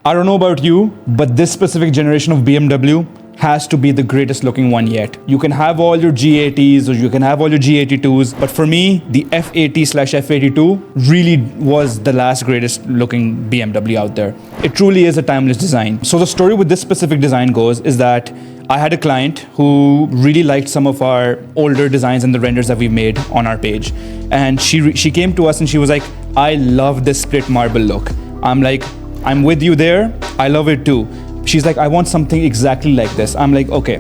I don't know about you, but this specific generation of BMW has to be the greatest looking one yet. You can have all your G80s or you can have all your G82s, but for me, the F80/F82 really was the last greatest looking BMW out there. It truly is a timeless design. So the story with this specific design goes is that I had a client who really liked some of our older designs and the renders that we made on our page. And she came to us and she was like, I love this split marble look. I'm like, I'm with you there. I love it too. She's like, I want something exactly like this. I'm like, okay,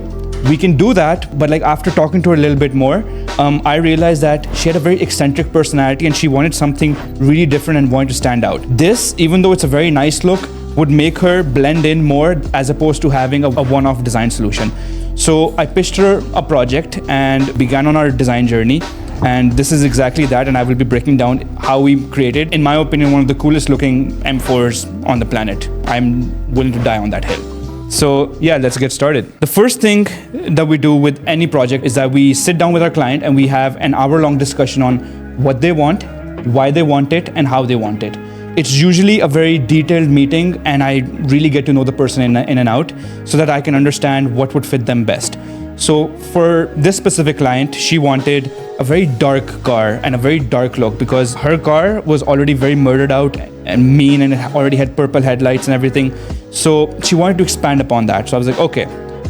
we can do that. But like after talking to her a little bit more, I realized that she had a very eccentric personality and she wanted something really different and wanted to stand out. This, even though it's a very nice look, would make her blend in more as opposed to having a one-off design solution. So I pitched her a project and began on our design journey. And this is exactly that, and I will be breaking down how we created, in my opinion, one of the coolest looking M4s on the planet. I'm willing to die on that hill. So yeah, let's get started. The first thing that we do with any project is that we sit down with our client and we have an hour-long discussion on what they want, why they want it, and how they want it. It's usually a very detailed meeting and I really get to know the person in and out so that I can understand what would fit them best. So for this specific client, she wanted a very dark car and a very dark look because her car was already very murdered out and mean and it already had purple headlights and everything. So she wanted to expand upon that. So I was like, okay,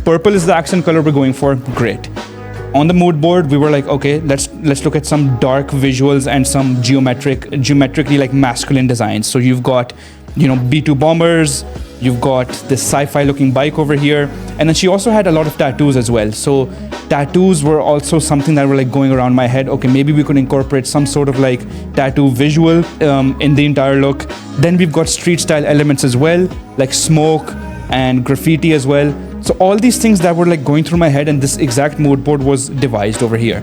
purple is the accent color we're going for, great. On the mood board, we were like, okay, let's look at some dark visuals and some geometrically like masculine designs. So you've got, B2 bombers, you've got this sci-fi looking bike over here. And then she also had a lot of tattoos as well. So tattoos were also something that were like going around my head. Okay, maybe we could incorporate some sort of like tattoo visual in the entire look. Then we've got street style elements as well, like smoke and graffiti as well. So all these things that were like going through my head, and this exact mood board was devised over here.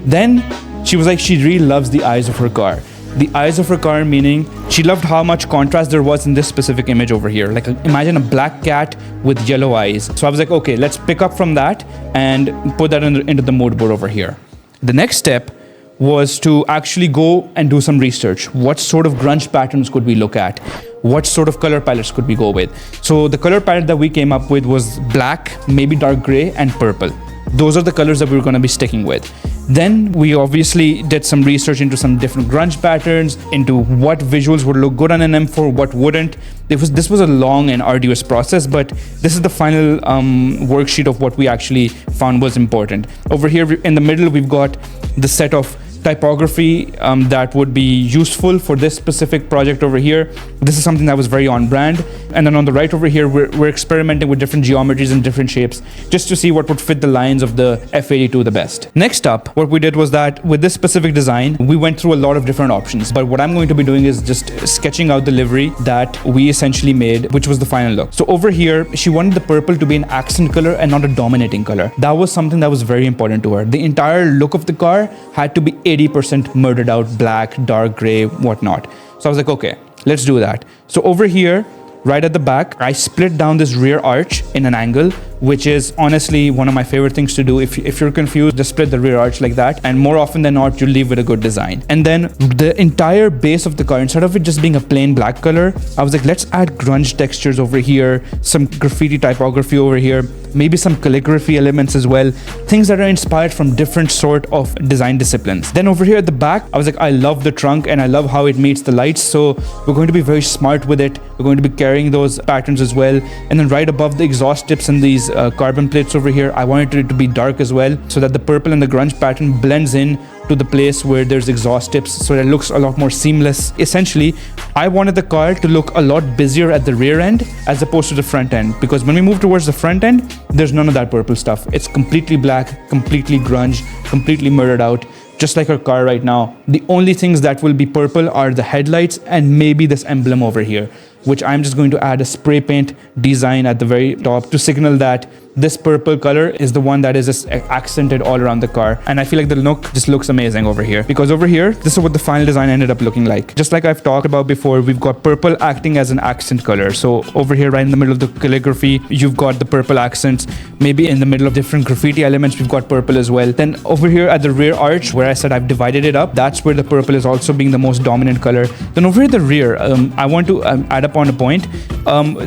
Then she was like, she really loves the eyes of her car. The eyes of her car meaning she loved how much contrast there was in this specific image over here. Like imagine a black cat with yellow eyes. So I was like, okay, let's pick up from that and put that into the mood board over here. The next step was to actually go and do some research. What sort of grunge patterns could we look at? What sort of color palettes could we go with? So the color palette that we came up with was black, maybe dark gray, and purple. Those are the colors that we were going to be sticking with. Then we obviously did some research into some different grunge patterns, into what visuals would look good on an M4, what wouldn't. This was a long and arduous process, but this is the final worksheet of what we actually found was important. Over here in the middle, we've got the set of typography that would be useful for this specific project over here. This is something that was very on brand. And then on the right over here, we're experimenting with different geometries and different shapes just to see what would fit the lines of the F82 the best. Next up, what we did was that with this specific design, we went through a lot of different options. But what I'm going to be doing is just sketching out the livery that we essentially made, which was the final look. So over here, she wanted the purple to be an accent color and not a dominating color. That was something that was very important to her. The entire look of the car had to be 80% murdered out, black, dark gray, whatnot. So I was like, okay, let's do that. So over here, right at the back, I split down this rear arch in an angle, which is honestly one of my favorite things to do. If you're confused, just split the rear arch like that. And more often than not, you'll leave with a good design. And then the entire base of the car, instead of it just being a plain black color, I was like, let's add grunge textures over here, some graffiti typography over here, maybe some calligraphy elements as well, things that are inspired from different sort of design disciplines. Then over here at the back, I was like, I love the trunk and I love how it meets the lights. So we're going to be very smart with it. We're going to be carrying those patterns as well. And then right above the exhaust tips and these carbon plates over here, I wanted it to be dark as well so that the purple and the grunge pattern blends in to the place where there's exhaust tips so that it looks a lot more seamless. Essentially, I wanted the car to look a lot busier at the rear end as opposed to the front end, because when we move towards the front end, there's none of that purple stuff. It's completely black, completely grunge, completely murdered out, just like our car right now. The only things that will be purple are the headlights and maybe this emblem over here, which I'm just going to add a spray paint design at the very top to signal that this purple color is the one that is just accented all around the car. And I feel like the look just looks amazing over here, because over here, this is what the final design ended up looking like. Just like I've talked about before, we've got purple acting as an accent color. So over here, right in the middle of the calligraphy, you've got the purple accents. Maybe in the middle of different graffiti elements, we've got purple as well. Then over here at the rear arch, where I said I've divided it up, that's where the purple is also being the most dominant color. Then over at the rear, I want to add upon a point.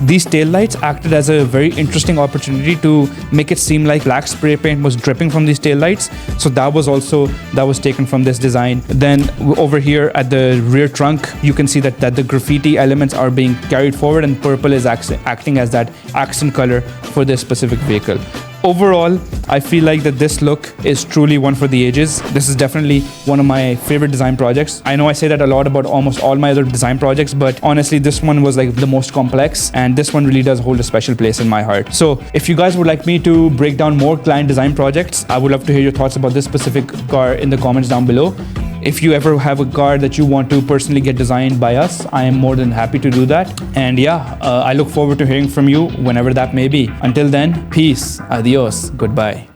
These taillights acted as a very interesting opportunity to make it seem like black spray paint was dripping from these taillights. So that was taken from this design. Then over here at the rear trunk, you can see that the graffiti elements are being carried forward, and purple is acting as that accent color for this specific vehicle. Overall, I feel like that this look is truly one for the ages. This is definitely one of my favorite design projects. I know I say that a lot about almost all my other design projects, but honestly, this one was like the most complex, and this one really does hold a special place in my heart. So if you guys would like me to break down more client design projects, I would love to hear your thoughts about this specific car in the comments down below. If you ever have a car that you want to personally get designed by us, I am more than happy to do that. And yeah, I look forward to hearing from you whenever that may be. Until then, peace, adios, goodbye.